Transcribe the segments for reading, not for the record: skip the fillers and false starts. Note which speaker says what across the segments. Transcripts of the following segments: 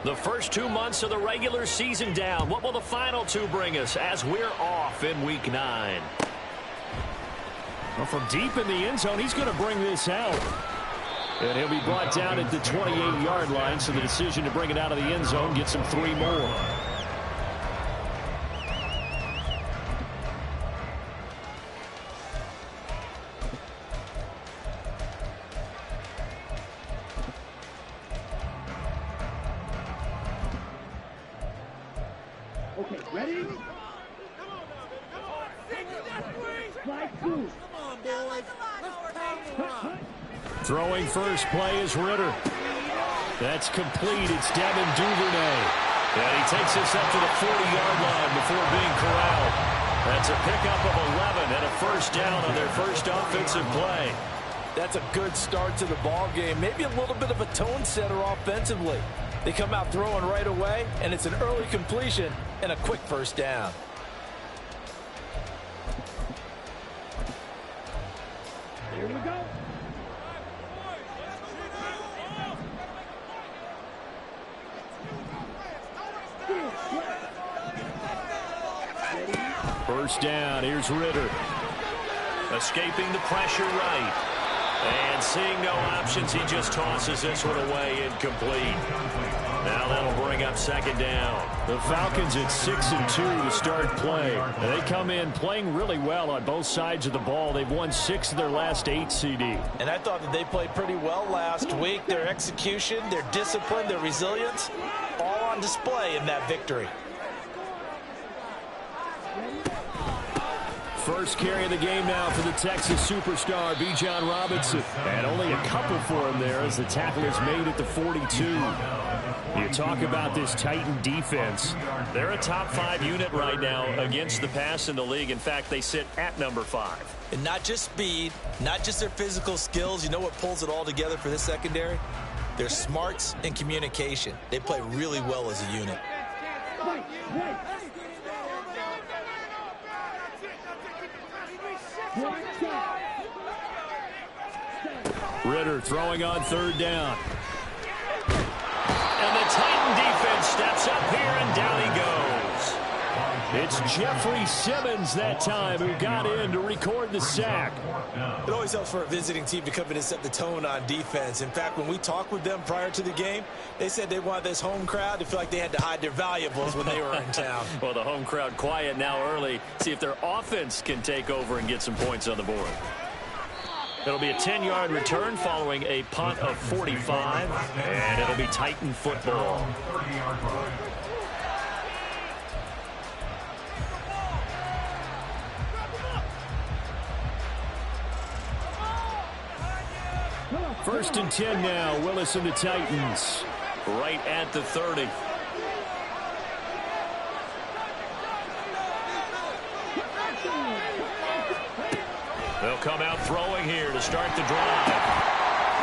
Speaker 1: The first 2 months of the regular season down. What will the final two bring us as we're off in Week 9?
Speaker 2: Well, from deep in the end zone, he's going to bring this out. And he'll be brought down at the 28-yard line, so the decision to bring it out of the end zone gets him 3 more.
Speaker 3: Okay, ready? Slide through.
Speaker 2: Throwing first play is Ritter. That's complete. It's Devin Duvernay. And he takes this up to the 40-yard line before being corralled. That's a pickup of 11 and a first down on their first offensive play.
Speaker 4: That's a good start to the ball game. Maybe a little bit of a tone setter offensively. They come out throwing right away, and it's an early completion and a quick first down.
Speaker 3: Here we go.
Speaker 2: First down. Here's Ritter.
Speaker 1: Escaping the pressure right. And seeing no options, he just tosses this one away incomplete. Now that'll bring up second down.
Speaker 2: The Falcons at 6-2 to start play. And they come in playing really well on both sides of the ball. They've won 6 of their last 8 CD.
Speaker 4: And I thought that they played pretty well last week. Their execution, their discipline, their resilience, all on display in that victory.
Speaker 2: First carry of the game now for the Texas superstar, Bijan Robinson. And only a couple for him there as the tackle is made at the 42. You talk about this Titan defense.
Speaker 1: They're a top 5 unit right now against the pass in the league. In fact, they sit at number 5.
Speaker 4: And not just speed, not just their physical skills. You know what pulls it all together for this secondary? Their smarts and communication. They play really well as a unit.
Speaker 2: Ritter throwing on third down.
Speaker 1: And the Titan defense steps up here, and down he goes.
Speaker 2: It's Jeffrey Simmons that time who got in to record the sack.
Speaker 4: It always helps for a visiting team to come in and set the tone on defense. In fact, when we talked with them prior to the game, they said they wanted this home crowd to feel like they had to hide their valuables when they were in town.
Speaker 1: Well, the home crowd quiet now early. See if their offense can take over and get some points on the board. It'll be a 10-yard return following a punt of 45, and it'll be Titan football.
Speaker 2: First and 10 now, Willis and the Titans.
Speaker 1: Right at the 30. They'll come out throwing here to start the drive.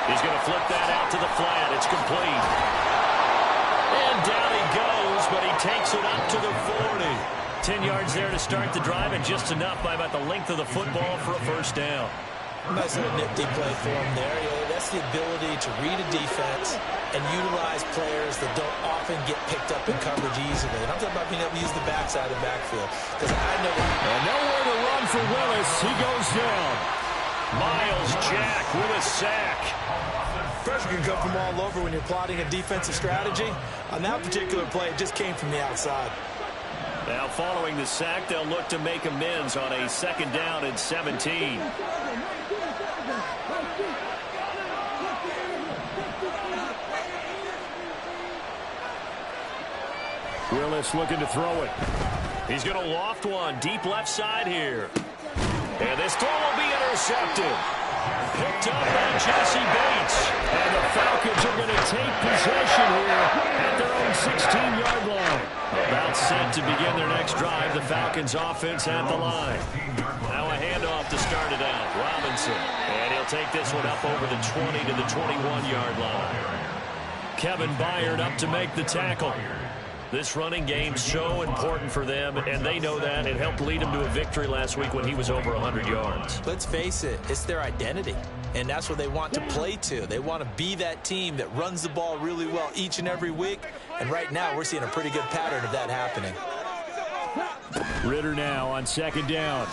Speaker 1: He's going to flip that out to the flat. It's complete. And down he goes, but he takes it up to the 40. 10 yards there to start the drive, and just enough by about the length of the football for a first down.
Speaker 4: Nice little nifty play for him there. Yeah, that's the ability to read a defense and utilize players that don't often get picked up in coverage easily. And I'm talking about being able to use the backside of the backfield. Because I know
Speaker 2: and nowhere to run for Willis. He goes down.
Speaker 1: Myles Jack with a sack.
Speaker 4: Pressure can come from all over when you're plotting a defensive strategy. On that particular play, it just came from the outside.
Speaker 1: Now following the sack, they'll look to make amends on a second down and 17.
Speaker 2: Willis looking to throw it.
Speaker 1: He's going to loft one deep left side here. And this throw will be intercepted. Picked up by Jesse Bates.
Speaker 2: And the Falcons are going to take possession here at their own 16-yard line.
Speaker 1: About set to begin their next drive. The Falcons offense at the line. Now a handoff to start it out. Robinson. And he'll take this one up over the 20 to the 21-yard line.
Speaker 2: Kevin Byard up to make the tackle.
Speaker 1: This running game's so important for them, and they know that. It helped lead them to a victory last week when he was over 100 yards.
Speaker 4: Let's face it, it's their identity, and that's what they want to play to. They want to be that team that runs the ball really well each and every week, and right now we're seeing a pretty good pattern of that happening.
Speaker 2: Ridder now on second down.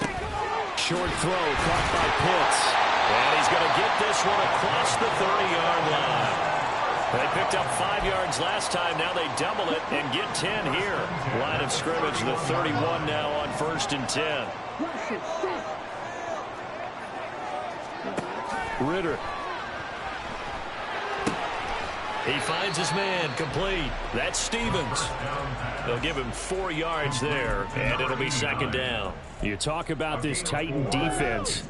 Speaker 2: Short throw caught by Pitts.
Speaker 1: And he's going to get this one across the 30-yard line. They picked up 5 yards last time. Now they double it and get 10 here. Line of scrimmage, the 31 now on 1st and 10.
Speaker 2: Ridder.
Speaker 1: He finds his man, complete. That's Stevens. They'll give him 4 yards there, and it'll be 2nd down.
Speaker 2: You talk about this Titan defense.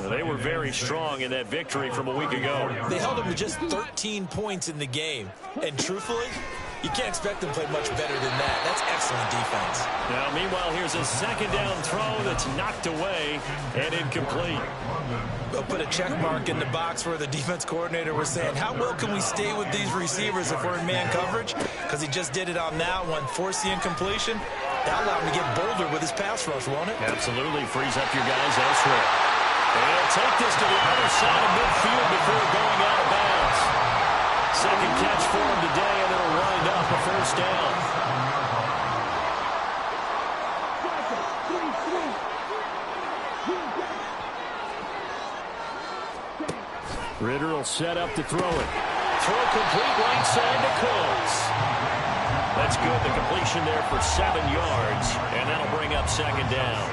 Speaker 1: They were very strong in that victory from a week ago.
Speaker 4: They held them to just 13 points in the game. And truthfully, you can't expect them to play much better than that. That's excellent defense.
Speaker 1: Now, meanwhile, here's a 2nd down throw that's knocked away and incomplete.
Speaker 4: They'll put a check mark in the box where the defense coordinator was saying, how well can we stay with these receivers if we're in man coverage? Because he just did it on that one, forced the incompletion. That allowed him to get bolder with his pass rush, won't it?
Speaker 1: Absolutely. Frees up your guys elsewhere. And he'll take this to the other side of midfield before going out of bounds. Second catch for him today, and it'll wind up a 1st down.
Speaker 2: Ridder will set up to throw it.
Speaker 1: Throw complete right side to Cooks. That's good. The completion there for 7 yards, and that'll bring up 2nd down.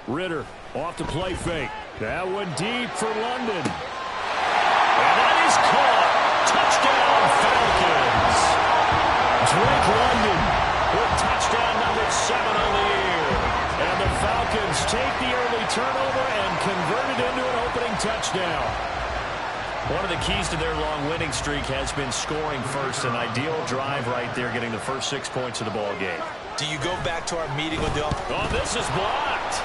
Speaker 2: Ridder off to play fake. That one deep for London.
Speaker 1: And that is caught. Touchdown, Falcons.
Speaker 2: Drake London
Speaker 1: with touchdown number 7 on the year.
Speaker 2: And the Falcons take the early turnover and convert it into an opening touchdown.
Speaker 1: One of the keys to their long winning streak has been scoring first. An ideal drive right there, getting the first 6 points of the ball game.
Speaker 4: Do you go back to our meeting with the offense?
Speaker 1: Oh, this is blocked.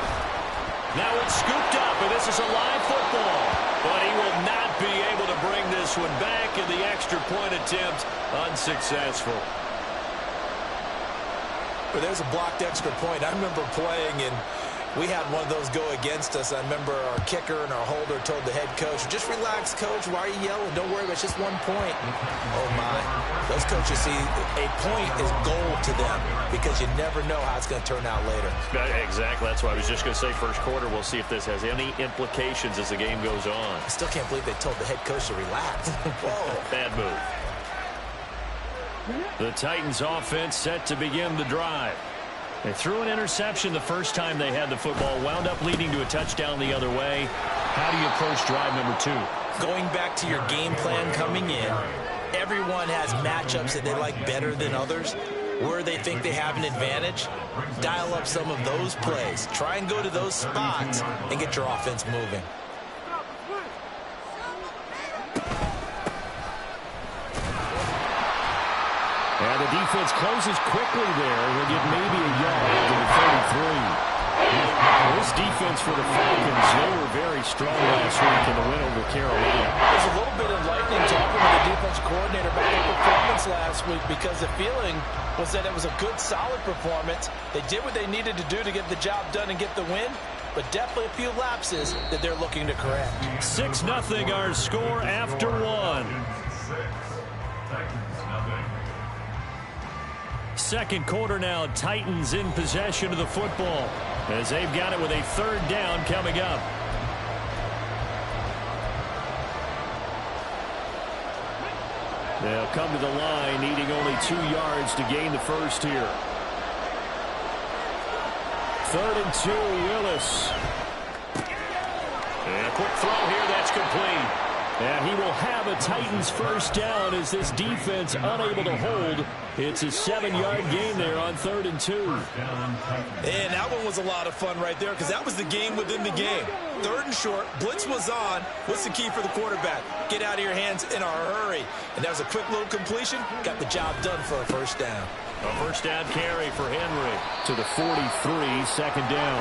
Speaker 1: Now it's scooped up, and this is a live football. But he will not be able to bring this one back, and the extra point attempt unsuccessful.
Speaker 4: But there's a blocked extra point. I remember playing, and we had one of those go against us. I remember our kicker and our holder told the head coach, just relax, coach. Why are you yelling? Don't worry, it's just 1 point. Oh, my. Those coaches see a point is gold to them because you never know how it's going to turn out later.
Speaker 1: Exactly. That's why I was just going to say first quarter. We'll see if this has any implications as the game goes on.
Speaker 4: I still can't believe they told the head coach to relax. Whoa.
Speaker 1: Bad move. The Titans offense set to begin the drive. They threw an interception the first time they had the football, wound up leading to a touchdown the other way. How do you approach drive number 2?
Speaker 4: Going back to your game plan coming in, everyone has matchups that they like better than others. Where they think they have an advantage, dial up some of those plays. Try and go to those spots and get your offense moving.
Speaker 2: And the defense closes quickly there. He'll get maybe a yard to the 33. This defense for the Falcons, they were very strong last week in the win over Carolina.
Speaker 4: There's a little bit of lightning talking with the defense coordinator about their performance last week because the feeling was that it was a good, solid performance. They did what they needed to do to get the job done and get the win, but definitely a few lapses that they're looking to correct.
Speaker 2: 6-0 our score after 1. Second quarter now, Titans in possession of the football as they've got it with a 3rd down coming up. They'll come to the line, needing only 2 yards to gain the first here. 3rd and 2, Willis.
Speaker 1: And a quick throw here, that's complete.
Speaker 2: And he will have a Titans first down as this defense unable to hold. It's a 7-yard gain there on 3rd and 2.
Speaker 4: And that one was a lot of fun right there because that was the game within the game. 3rd and short, blitz was on. What's the key for the quarterback? Get out of your hands in a hurry. And that was a quick little completion. Got the job done for a first down.
Speaker 1: A first down carry for Henry.
Speaker 2: To the 43, 2nd down.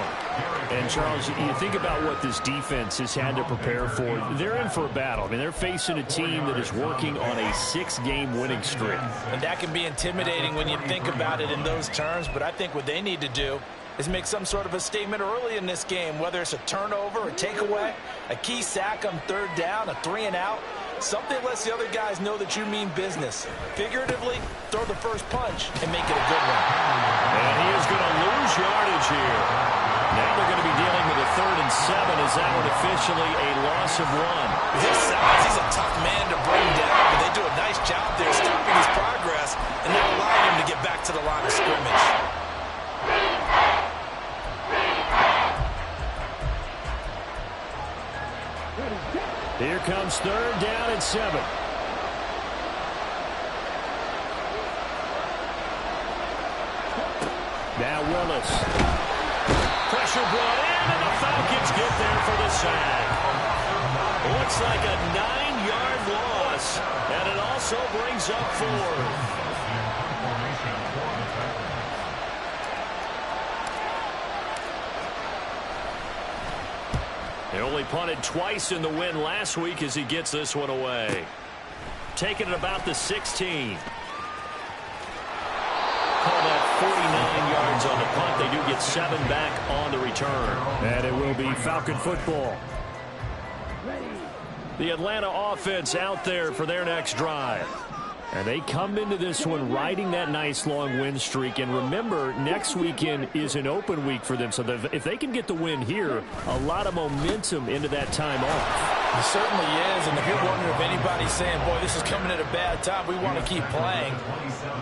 Speaker 2: And, Charles, you think about what this defense has had to prepare for. They're in for a battle. I mean, they're facing a team that is working on a 6-game winning streak.
Speaker 4: And that can be intimidating when you think about it in those terms, but I think what they need to do is make some sort of a statement early in this game, whether it's a turnover, a takeaway, a key sack on third down, a 3-and-out. Something lets the other guys know that you mean business. Figuratively, throw the first punch and make it a good one.
Speaker 2: And he is going to lose yardage here. Now they're going to be dealing with a 3rd and 7 as that one officially a loss of 1.
Speaker 4: His size, he's a tough man to bring down, but they do a nice job there stopping his progress and not allowing him to get back to the line of scrimmage.
Speaker 2: Here comes 3rd down and 7. Now Willis. Pressure brought in, and the Falcons get there for the sack. Looks like a 9-yard loss, and it also brings up 4th. They only punted twice in the win last week as he gets this one away. Taking it about the 16. Call that 49 yards on the punt. They do get 7 back on the return. And it will be Falcon football. The Atlanta offense out there for their next drive. And they come into this one riding that nice long win streak. And remember, next weekend is an open week for them. So if they can get the win here, a lot of momentum into that time off.
Speaker 4: It certainly is. And if you're wondering if anybody's saying, boy, this is coming at a bad time, we want to keep playing,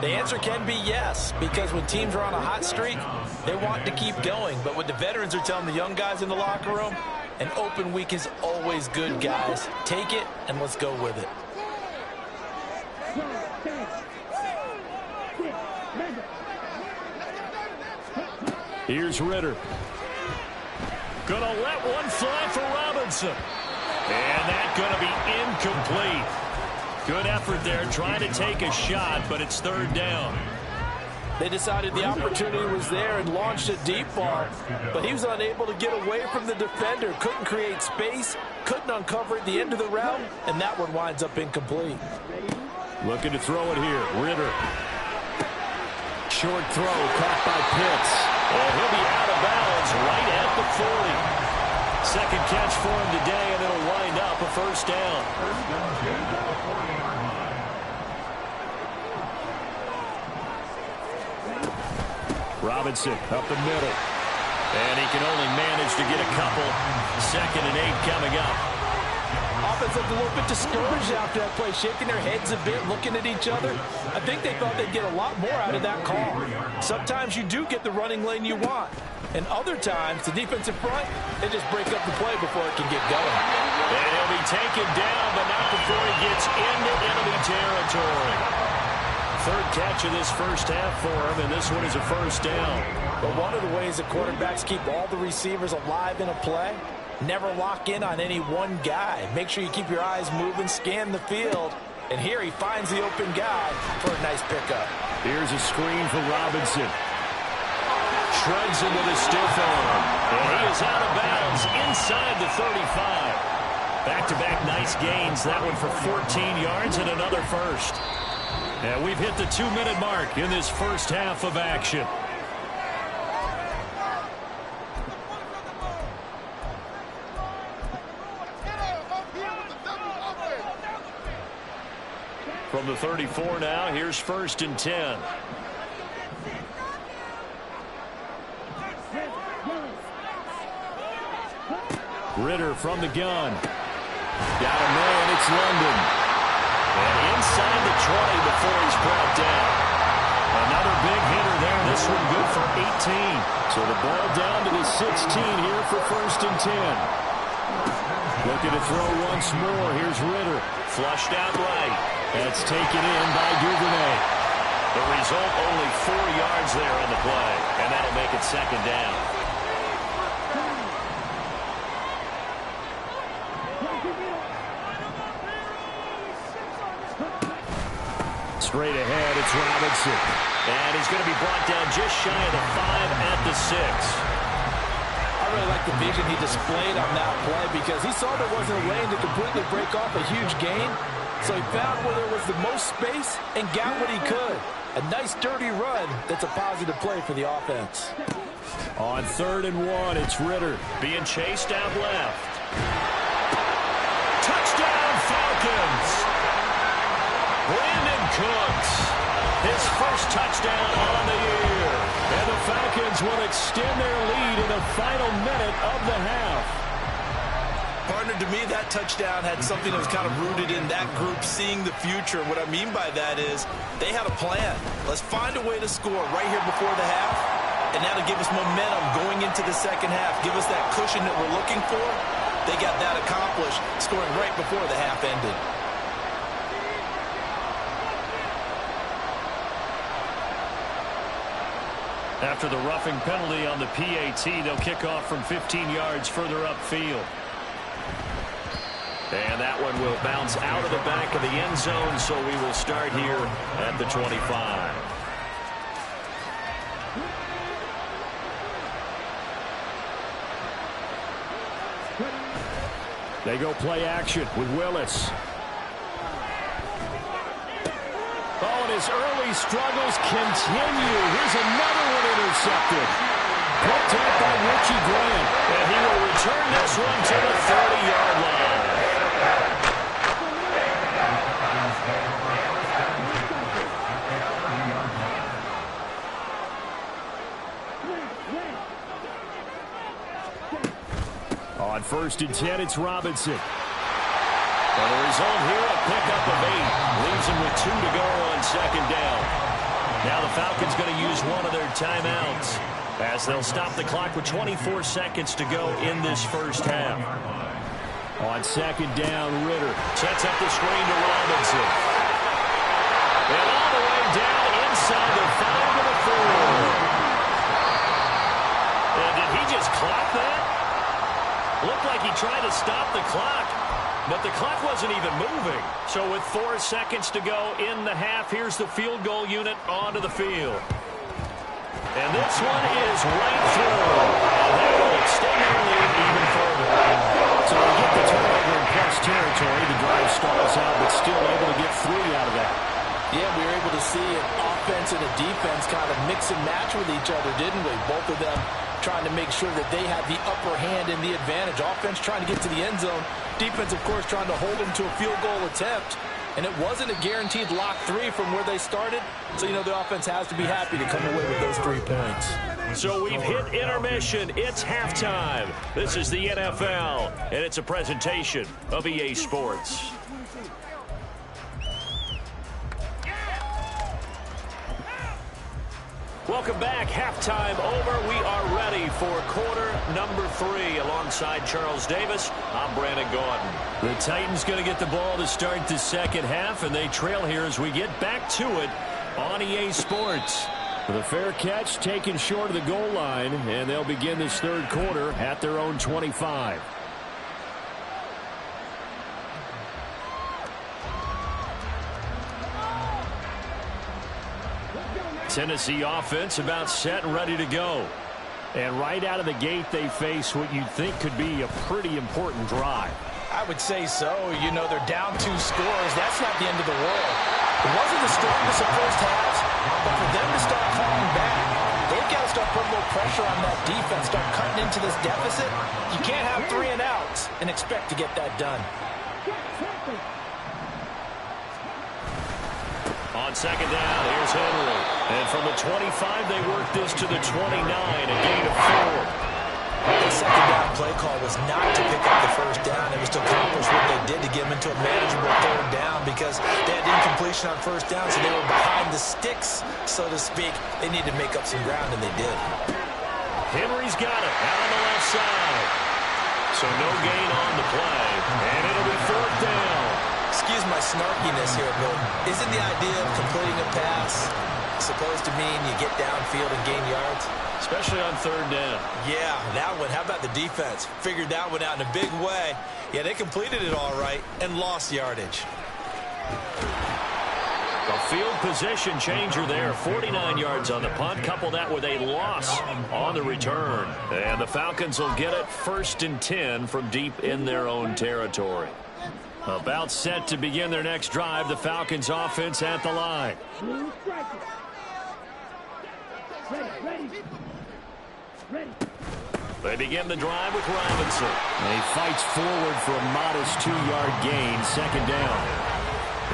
Speaker 4: the answer can be yes. Because when teams are on a hot streak, they want to keep going. But what the veterans are telling the young guys in the locker room, an open week is always good, guys. Take it and let's go with it.
Speaker 2: Here's Ritter. Gonna let one fly for Robinson. And that's gonna be incomplete. Good effort there trying to take a shot, but it's 3rd down.
Speaker 4: They decided the opportunity was there and launched a deep ball, but he was unable to get away from the defender, couldn't create space, couldn't uncover at the end of the route, and that one winds up incomplete.
Speaker 2: Looking to throw it here. Ritter. Short throw caught by Pitts. And he'll be out of bounds right at the 40. Second catch for him today, and it'll wind up a 1st down. Robinson up the middle. And he can only manage to get a couple. 2nd and 8 coming up.
Speaker 4: Offense looked a little bit discouraged after that play, shaking their heads a bit, looking at each other. I think they thought they'd get a lot more out of that call. Sometimes you do get the running lane you want. And other times, the defensive front, they just break up the play before it can get going.
Speaker 2: And he'll be taken down, but not before he gets into enemy territory. 3rd catch of this first half for him, and this one is a 1st down.
Speaker 4: But one of the ways that quarterbacks keep all the receivers alive in a play, never lock in on any one guy. Make sure you keep your eyes moving, scan the field. And here he finds the open guy for a nice pickup.
Speaker 2: Here's a screen for Robinson. Shreds him with a stiff arm. And he is out of bounds inside the 35. Back-to-back nice gains. That one for 14 yards and another 1st. And we've hit the 2-minute mark in this first half of action. From the 34 now, here's 1st and 10. Ritter from the gun. Got a man, it's London. And inside the 20 before he's brought down. Another big hitter there. This one good for 18. So the ball down to the 16 here for 1st and 10. Looking to throw once more. Here's Ritter. Flushed out right. That's taken in by Duvernay. The result, only 4 yards there on the play. And that'll make it 2nd down. Straight ahead, it's Robinson. And he's going to be brought down just shy of the 5 at the 6.
Speaker 4: I really like the vision he displayed on that play because he saw there wasn't a lane to completely break off a huge gain. So he found where there was the most space and got what he could. A nice, dirty run that's a positive play for the offense.
Speaker 2: On 3rd and 1, it's Ridder.
Speaker 1: Being chased out left. Touchdown, Falcons! Brandon Cooks, his first touchdown on the year.
Speaker 2: And the Falcons will extend their lead in the final minute of the half.
Speaker 4: Partner, to me, that touchdown had something that was kind of rooted in that group seeing the future. What I mean by that is they had a plan. Let's find a way to score right here before the half, and that'll give us momentum going into the second half. Give us that cushion that we're looking for. They got that accomplished, scoring right before the half ended.
Speaker 2: After the roughing penalty on the PAT, they'll kick off from 15 yards further upfield.
Speaker 1: And that one will bounce out of the back of the end zone, so we will start here at the 25.
Speaker 2: They go play action with Willis. Oh, and his early struggles continue. Here's another one intercepted. Picked up by Richie Grant.
Speaker 1: And he will return this one to the 30-yard line.
Speaker 2: On 1st and 10, it's Robinson.
Speaker 1: And the result here, a pickup of 8. Leaves him with 2 to go on 2nd down. Now the Falcons going to use one of their timeouts as they'll stop the clock with 24 seconds to go in this first half.
Speaker 2: On 2nd down, Ridder
Speaker 1: sets up the screen to Robinson. And all the way down inside the 5 to the 4. And did he just clock that? Looked like he tried to stop the clock, but the clock wasn't even moving. So with 4 seconds to go in the half, here's the field goal unit onto the field. And this one is right through. And they will extend their lead even further.
Speaker 2: So they get the turnover in plus territory. The drive stalls out, but still able to get 3 out of that.
Speaker 4: Yeah, we were able to see an offense and a defense kind of mix and match with each other, didn't we? Both of them trying to make sure that they had the upper hand and the advantage. Offense trying to get to the end zone. Defense, of course, trying to hold them to a field goal attempt. And it wasn't a guaranteed lock 3 from where they started. So, you know, the offense has to be happy to come away with those 3 points.
Speaker 1: So we've hit intermission. It's halftime. This is the NFL, and it's a presentation of EA Sports. Welcome back. Halftime over. We are ready for quarter number 3. Alongside Charles Davis, I'm Brandon Gaudin.
Speaker 2: The Titans going to get the ball to start the second half, and they trail here as we get back to it on EA Sports. The fair catch taken short of the goal line, and they'll begin this third quarter at their own 25. Tennessee offense about set and ready to go. And right out of the gate, they face what you'd think could be a pretty important drive.
Speaker 4: I would say so. You know, they're down 2 scores. That's not the end of the world. It wasn't the strongest of first halves, but for them to start clawing back, they've got to start putting a little pressure on that defense, start cutting into this deficit. You can't have 3 and outs and expect to get that done.
Speaker 1: On second down, here's Henry. And from the 25, they work this to the 29, a gain of 4.
Speaker 4: The second down play call was not to pick up the first down. It was to accomplish what they did to get them into a manageable third down because they had incompletion on first down, so they were behind the sticks, so to speak. They needed to make up some ground, and they did.
Speaker 1: Henry's got it out on the left side. So no gain on the play, and it'll be 4th down.
Speaker 4: Excuse my snarkiness here, but isn't the idea of completing a pass supposed to mean you get downfield and gain yards?
Speaker 1: Especially on 3rd down.
Speaker 4: Yeah, that one. How about the defense? Figured that one out in a big way. Yeah, they completed it all right and lost yardage.
Speaker 1: A field position changer there. 49 yards on the punt. Couple that with a loss on the return. And the Falcons will get it 1st and 10 from deep in their own territory. About set to begin their next drive. The Falcons offense at the line. They begin the drive with Robinson.
Speaker 2: He fights forward for a modest 2-yard gain, 2nd down.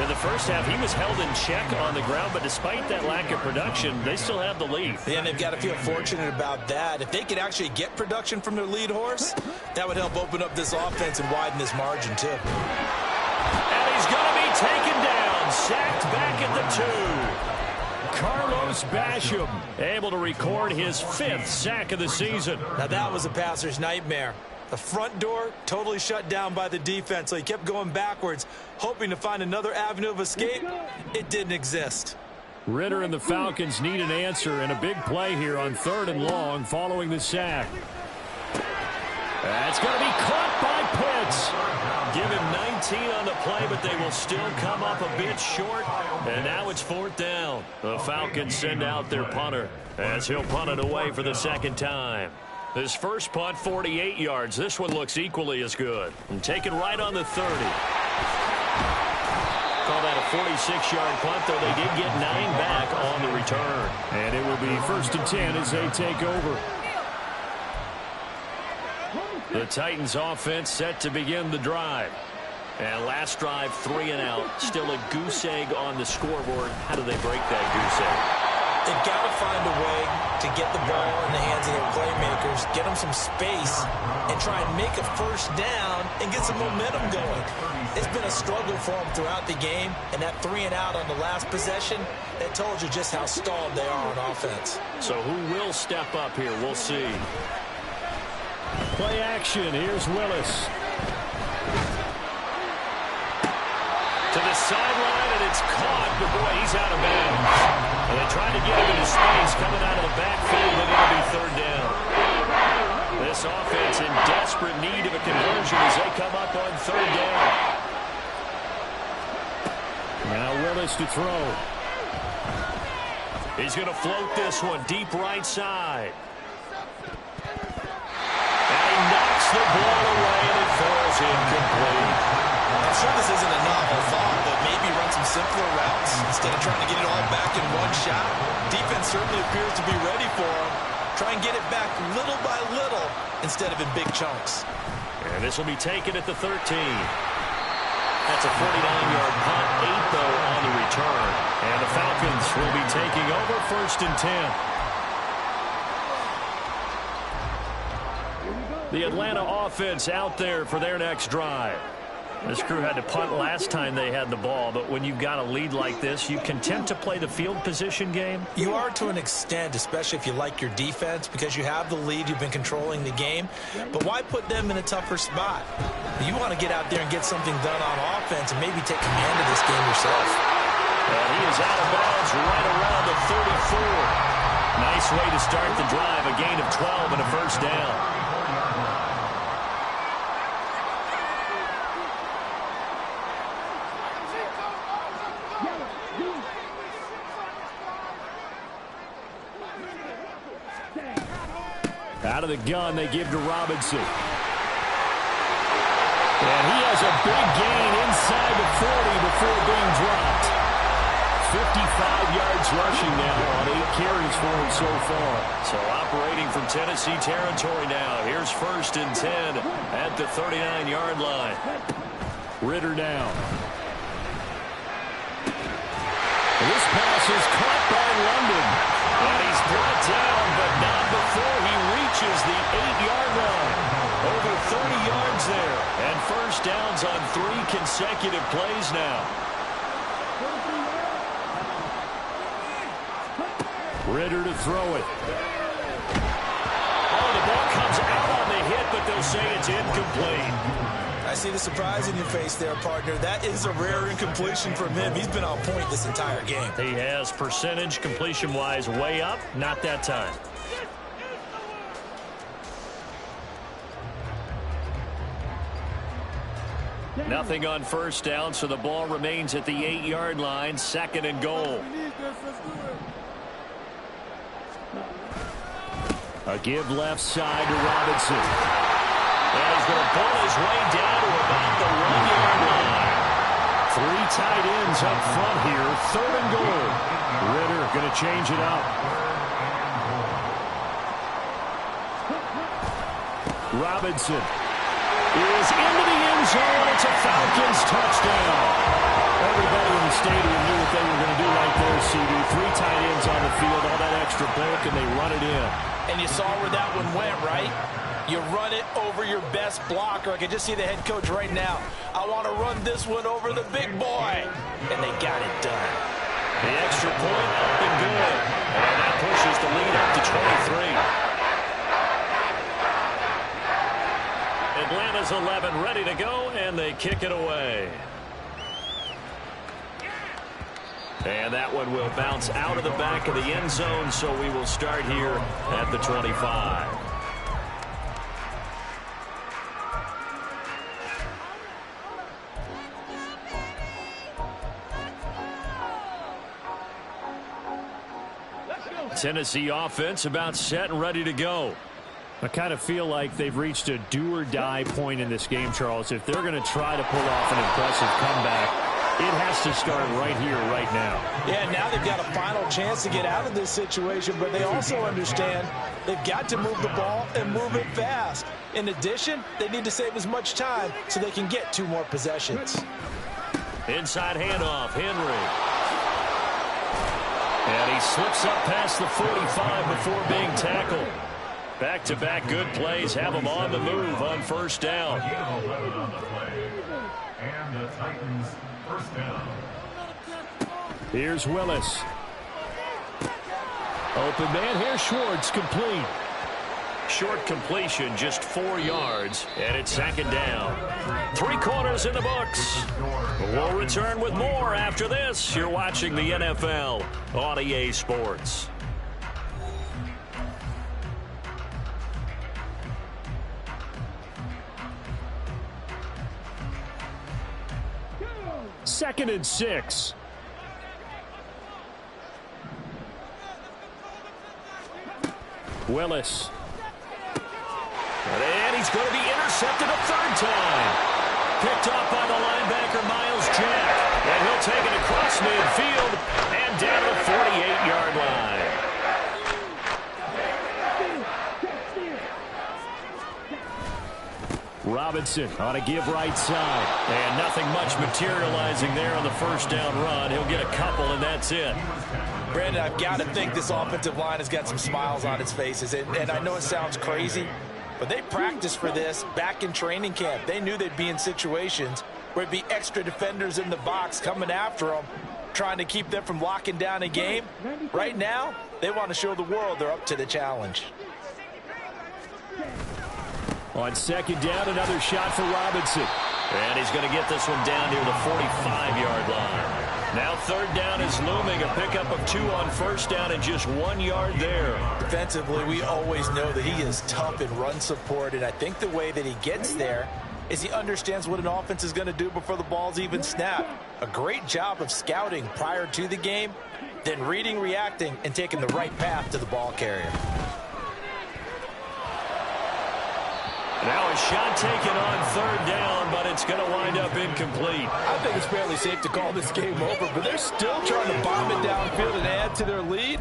Speaker 1: In the first half, he was held in check on the ground, but despite that lack of production, they still have the lead.
Speaker 4: And they've got to feel fortunate about that. If they could actually get production from their lead horse, that would help open up this offense and widen this margin, too.
Speaker 1: And he's going to be taken down, sacked back at the 2. Carlos Basham able to record his 5th sack of the season.
Speaker 4: Now that was a passer's nightmare. The front door totally shut down by the defense, so he kept going backwards, hoping to find another avenue of escape. It didn't exist.
Speaker 2: Ridder and the Falcons need an answer, and a big play here on 3rd and long following the sack.
Speaker 1: That's going to be caught by Pitts. Give him 19 on the play, but they will still come up a bit short. And now it's 4th down. The Falcons send out their punter as he'll punt it away for the 2nd time. His first punt, 48 yards. This one looks equally as good. And taken right on the 30. Call that a 46-yard punt, though they did get 9 back on the return.
Speaker 2: And it will be 1st and 10 as they take over.
Speaker 1: The Titans offense set to begin the drive. And last drive, 3 and out. Still a goose egg on the scoreboard. How do they break that goose egg?
Speaker 4: They've got to find a way to get the ball in the hands of their playmakers, get them some space, and try and make a 1st down and get some momentum going. It's been a struggle for them throughout the game, and that 3 and out on the last possession, that told you just how stalled they are on offense.
Speaker 1: So who will step up here? We'll see.
Speaker 2: Play action. Here's Willis.
Speaker 1: To the sideline, and it's caught, but boy, he's out of bounds. And they tried to get him into space coming out of the backfield, but it'll be 3rd down. This offense in desperate need of a conversion as they come up on 3rd down.
Speaker 2: Now Willis to throw.
Speaker 1: He's going to float this one deep right side. And he knocks the ball away, and it falls incomplete.
Speaker 4: I'm sure this isn't a novel thought, but maybe run some simpler routes instead of trying to get it all back in one shot. Defense certainly appears to be ready for him. Try and get it back little by little instead of in big chunks.
Speaker 1: And this will be taken at the 13. That's a 49-yard punt, 8 though on the return. And the Falcons will be taking over 1st and 10. The Atlanta offense out there for their next drive. This crew had to punt last time they had the ball, but when you've got a lead like this, you content to play the field position game?
Speaker 4: You are to an extent, especially if you like your defense, because you have the lead, you've been controlling the game. But why put them in a tougher spot? You want to get out there and get something done on offense and maybe take command of this game yourself.
Speaker 1: And he is out of bounds right around the 34. Nice way to start the drive, a gain of 12 and a 1st down.
Speaker 2: Out of the gun, they give to Robinson. And he has a big gain inside the 40 before being dropped. 55 yards rushing now on 8 carries for him so far.
Speaker 1: So operating from Tennessee territory now. Here's 1st and 10 at the 39-yard line.
Speaker 2: Ridder down. And this pass is caught by London.
Speaker 1: And he's brought down, but not before he reaches the 8-yard line. Over 30 yards there. And 1st downs on 3 consecutive plays now.
Speaker 2: Ridder to throw it.
Speaker 1: Oh, the ball comes out on the hit, but they'll say it's incomplete.
Speaker 4: I see the surprise in your face there, partner. That is a rare incompletion from him. He's been on point this entire game.
Speaker 1: He has percentage completion-wise way up. Not that time.
Speaker 2: Nothing on first down, so the ball remains at the 8-yard line, 2nd and goal. A give left side to Robinson.
Speaker 1: And he's going to pull his way down to about the 1-yard line.
Speaker 2: 3 tight ends up front here, 3rd and goal. Ritter going to change it up. Robinson is into the end zone. It's a Falcons touchdown. Everybody in the stadium knew what they were going to do right there, CD. 3 tight ends on the field, all that extra bulk, and they run it in.
Speaker 4: And you saw where that one went, right? You run it over your best blocker. I can just see the head coach right now. I want to run this one over the big boy. And they got it done.
Speaker 1: The extra point up and good. And that pushes the lead up to 23. Atlanta's 11 ready to go, and they kick it away. And that one will bounce out of the back of the end zone, so we will start here at the 25. Tennessee offense about set and ready to go.
Speaker 2: I kind of feel like they've reached a do-or-die point in this game, Charles. If they're going to try to pull off an impressive comeback, it has to start right here, right now.
Speaker 4: Yeah, now they've got a final chance to get out of this situation, but they also understand they've got to move the ball and move it fast. In addition, they need to save as much time so they can get 2 more possessions.
Speaker 1: Inside handoff, Henry. And he slips up past the 45 before being tackled. Back-to-back good plays have him on the move on first down.
Speaker 2: Here's Willis. Open man here, Schwartz, complete.
Speaker 1: Short completion, just 4 yards, and it's 2nd down. 3 quarters in the books. We'll return with more after this. You're watching the NFL on EA Sports.
Speaker 2: Second and 6. Willis.
Speaker 1: And he's going to be intercepted a 3rd time. Picked off by the linebacker, Miles Jack. And he'll take it across midfield and down to the 48-yard line.
Speaker 2: Robinson on a give right side.
Speaker 1: And nothing much materializing there on the first down run. He'll get a couple, and that's it.
Speaker 4: Brandon, I've got to think this offensive line has got some smiles on its faces. And I know it sounds crazy, but they practiced for this back in training camp. They knew they'd be in situations where it'd be extra defenders in the box coming after them, trying to keep them from locking down a game. Right now, they want to show the world they're up to the challenge.
Speaker 2: On 2nd down, another shot for Robinson.
Speaker 1: And he's going to get this one down near the 45-yard line. Now 3rd down is looming. A pickup of 2 on first down and just 1 yard there.
Speaker 4: Defensively, we always know that he is tough in run support, and I think the way that he gets there is he understands what an offense is going to do before the ball's even snapped. A great job of scouting prior to the game, then reading, reacting, and taking the right path to the ball carrier.
Speaker 1: Now a shot taken on 3rd down, but it's going to wind up incomplete.
Speaker 4: I think it's fairly safe to call this game over, but they're still trying to bomb it downfield and add to their lead.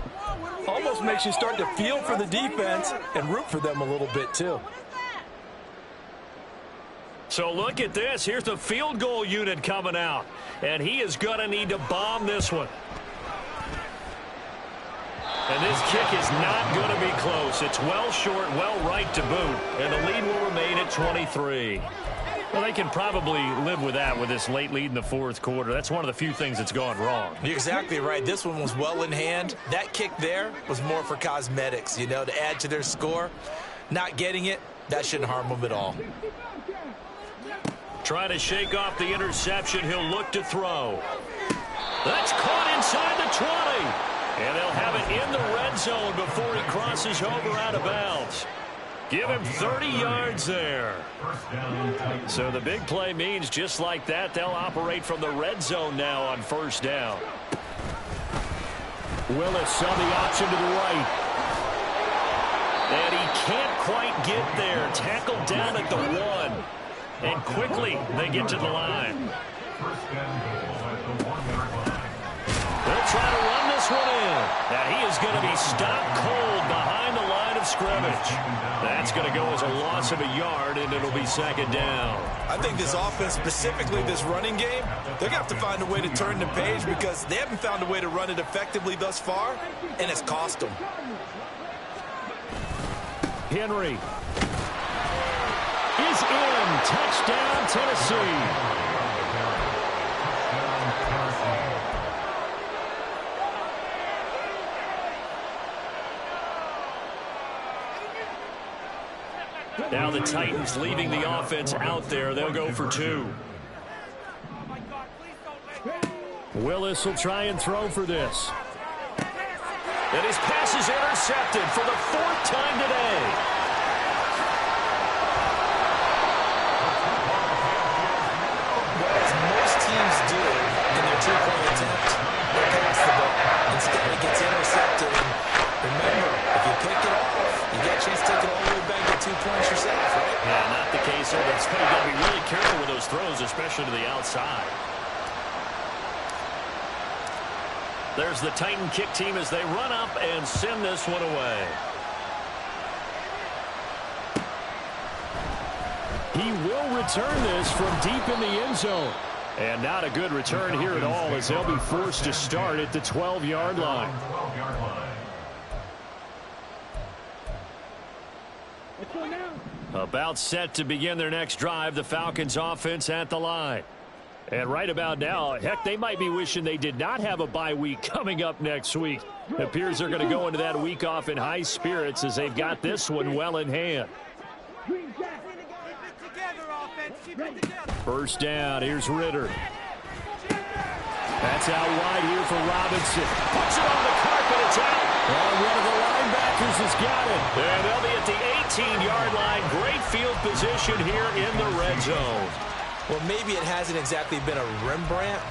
Speaker 4: Almost makes you start to feel for the defense and root for them a little bit too.
Speaker 1: So look at this. Here's the field goal unit coming out, and he is going to need to bomb this one. And this kick is not going to be close. It's well short, well right to boot, and the lead will remain at 23.
Speaker 2: Well, they can probably live with that with this late lead in the 4th quarter. That's one of the few things that's gone wrong.
Speaker 4: You're exactly right. This one was well in hand. That kick there was more for cosmetics, you know, to add to their score. Not getting it, that shouldn't harm them at all.
Speaker 1: Trying to shake off the interception. He'll look to throw. That's caught inside the 20. And they'll have it in the red zone before he crosses over out of bounds.
Speaker 2: Give him 30 yards there. So the big play means just like that, they'll operate from the red zone now on first down. Willis on the option to the right. And he can't quite get there. Tackled down at the 1. And quickly they get to the line. They'll try to run this one in. Now he is going to be stopped cold behind the line of scrimmage. That's going to go as a loss of a yard, and it'll be second down.
Speaker 4: I think this offense, specifically this running game, they're going to have to find a way to turn the page because they haven't found a way to run it effectively thus far, and it's cost them.
Speaker 2: Henry is in. Touchdown, Tennessee. Now the Titans leaving the offense out there. They'll go for 2. Willis will try and throw for this. And his pass is intercepted for the 4th time today.
Speaker 4: As most teams do in their 2-point attempt, they pass the ball. Instead, it gets intercepted. And remember, if you pick it off, you get a chance to take it all the way back to 2 points yourself, right?
Speaker 2: Yeah, not the case here. That's why you got to be really careful with those throws, especially to the outside. There's the Titan kick team as they run up and send this one away. He will return this from deep in the end zone. And not a good return here at all as they'll be forced to start at the 12-yard line. About set to begin their next drive, the Falcons offense at the line. And right about now, heck, they might be wishing they did not have a bye week coming up next week. It appears they're going to go into that week off in high spirits as they've got this one well in hand. First down, here's Ritter. That's out wide here for Robinson. Puts it on the carpet, it's out. And one of the linebackers has got it. And they'll be at the 18-yard line. Great field position here in the red zone.
Speaker 4: Well, maybe it hasn't exactly been a Rembrandt,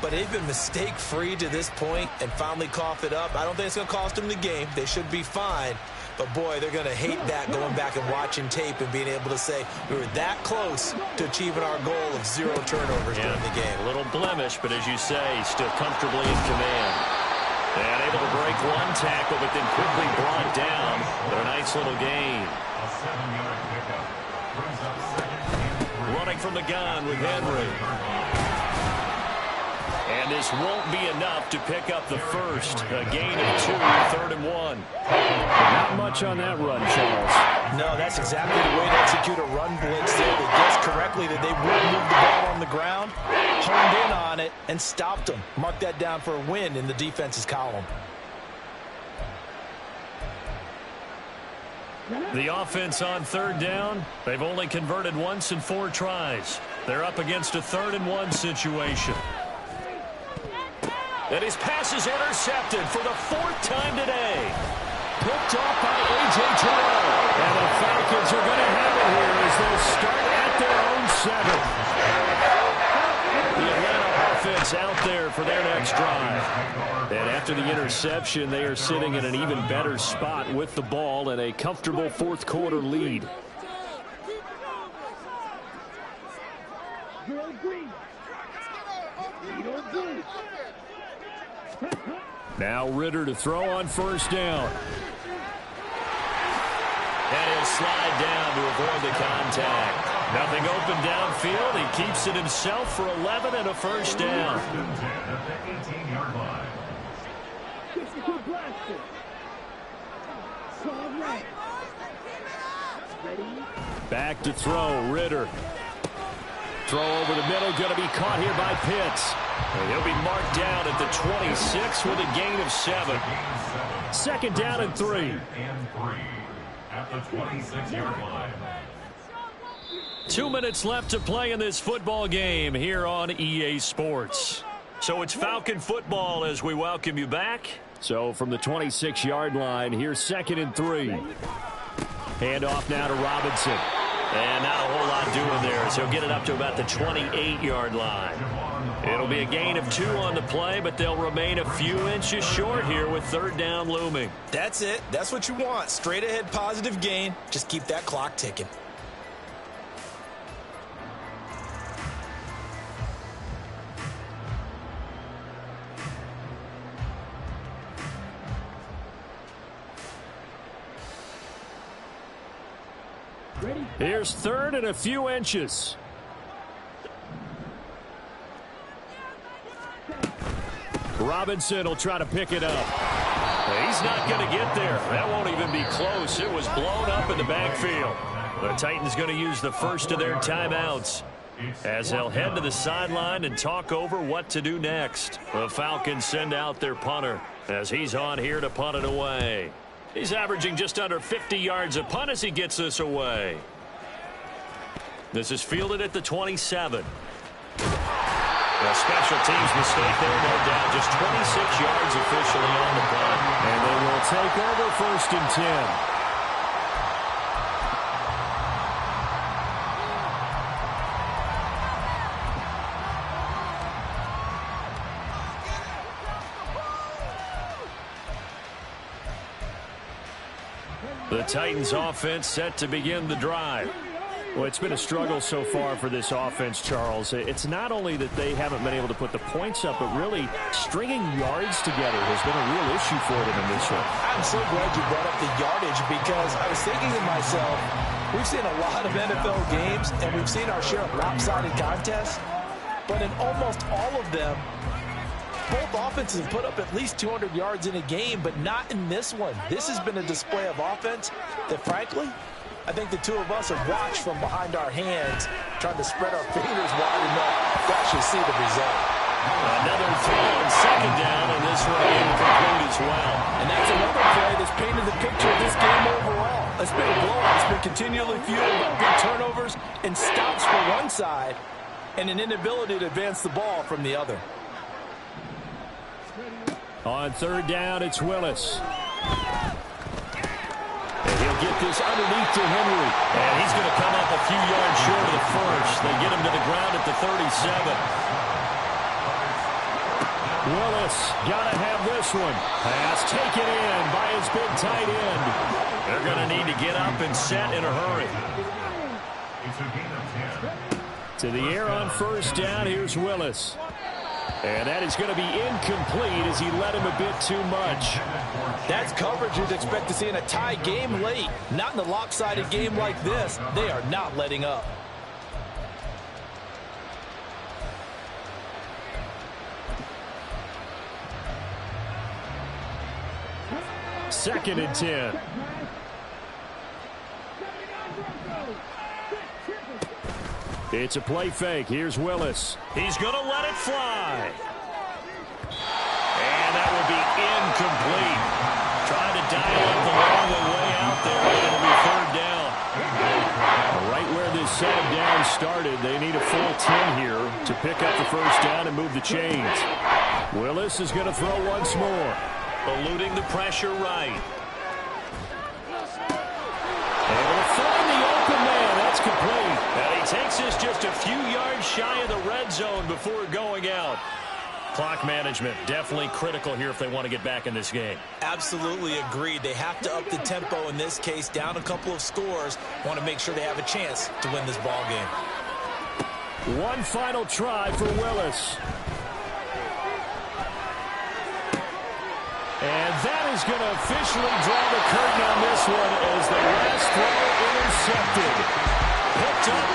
Speaker 4: but they've been mistake-free to this point and finally cough it up. I don't think it's going to cost them the game. They should be fine. But, boy, they're going to hate that going back and watching tape and being able to say we were that close to achieving our goal of 0 turnovers during the game.
Speaker 2: A little blemish, but as you say, still comfortably in command. And able to break one tackle, but then quickly brought down. But a nice little gain. Running from the gun with Henry. And this won't be enough to pick up the first. A gain of 2, 3rd and 1. Not much on that run, Charles.
Speaker 4: No, that's exactly the way to execute a run blitz there. They guessed correctly that they would move the ball on the ground, honed in on it, and stopped them. Mark that down for a win in the defense's column.
Speaker 2: The offense on 3rd down, they've only converted once in 4 tries. They're up against a 3rd and 1 situation. And his pass is intercepted for the 4th time today. Picked off by A.J. Terrell. And the Falcons are going to have it here as they'll start at their own 7. The Atlanta offense out there for their next drive. And after the interception, they are sitting in an even better spot with the ball and a comfortable 4th quarter lead. Now Ritter to throw on 1st down. And he'll slide down to avoid the contact. Nothing open downfield. He keeps it himself for 11 and a 1st down. Back to throw, Ritter. Throw over the middle, going to be caught here by Pitts. And he'll be marked down at the 26 with a gain of 7. 2nd down and 3. At the 26-yard line. 2 minutes left to play in this football game here on EA Sports. So it's Falcon football as we welcome you back. So from the 26-yard line, here's 2nd and 3. Hand off now to Robinson.
Speaker 1: And not a whole lot doing there, as he'll get it up to about the 28-yard line. It'll be a gain of 2 on the play, but they'll remain a few inches short here with third down looming.
Speaker 4: That's it. That's what you want. Straight ahead positive gain. Just keep that clock ticking.
Speaker 2: Here's third and a few inches. Robinson will try to pick it up.
Speaker 1: He's not going to get there. That won't even be close. It was blown up in the backfield. The Titans going to use the first of their timeouts as they'll head to the sideline and talk over what to do next. The Falcons send out their punter as he's on here to punt it away. He's averaging just under 50 yards a punt as he gets this away. This is fielded at the 27. A special teams mistake there, no doubt. Just 26 yards officially on the punt.
Speaker 2: And they will take over first and 10.
Speaker 1: The Titans offense set to begin the drive.
Speaker 2: Well, it's been a struggle so far for this offense, Charles. It's not only that they haven't been able to put the points up, but really stringing yards together has been a real issue for them in this one.
Speaker 4: I'm so glad you brought up the yardage, because I was thinking to myself, we've seen a lot of NFL games, and we've seen our share of lopsided contests, but in almost all of them, both offenses put up at least 200 yards in a game, but not in this one. This has been a display of offense that, frankly, I think the two of us have watched from behind our hands, trying to spread our fingers wide enough to actually see the result.
Speaker 1: Another throw on second down, and this one incomplete as well.
Speaker 5: And that's another play that's painted the picture of this game overall. It's been a blowout. It's been continually fueled by big turnovers and stops for one side and an inability to advance the ball from the other.
Speaker 2: On third down, it's Willis. And he'll get this underneath to Henry.
Speaker 1: And he's going to come up a few yards short of the first. They get him to the ground at the 37.
Speaker 2: Willis got to have this one. Pass taken in by his big tight end.
Speaker 1: They're going to need to get up and set in a hurry.
Speaker 2: To the air on first down, here's Willis. And that is going to be incomplete as he led him a bit too much.
Speaker 5: That's coverage you'd expect to see in a tie game late. Not in a lopsided game like this. They are not letting up.
Speaker 2: Second and 10. It's a play fake. Here's Willis.
Speaker 1: He's going to let it fly. And that will be incomplete. Trying to dial up the long way out there, and it'll be third down.
Speaker 2: Right where this set of down started, they need a full 10 here to pick up the first down and move the chains. Willis is going to throw once more.
Speaker 1: Eluding the pressure right.
Speaker 2: Able to find the open man. That's complete.
Speaker 1: And he takes this just a few yards shy of the red zone before going out. Clock management definitely critical here if they want to get back in this game.
Speaker 4: Absolutely agreed. They have to up the tempo in this case, down a couple of scores. Want to make sure they have a chance to win this ball game.
Speaker 2: One final try for Willis. And that is going to officially draw the curtain on this one as the last throw intercepted. Picked up.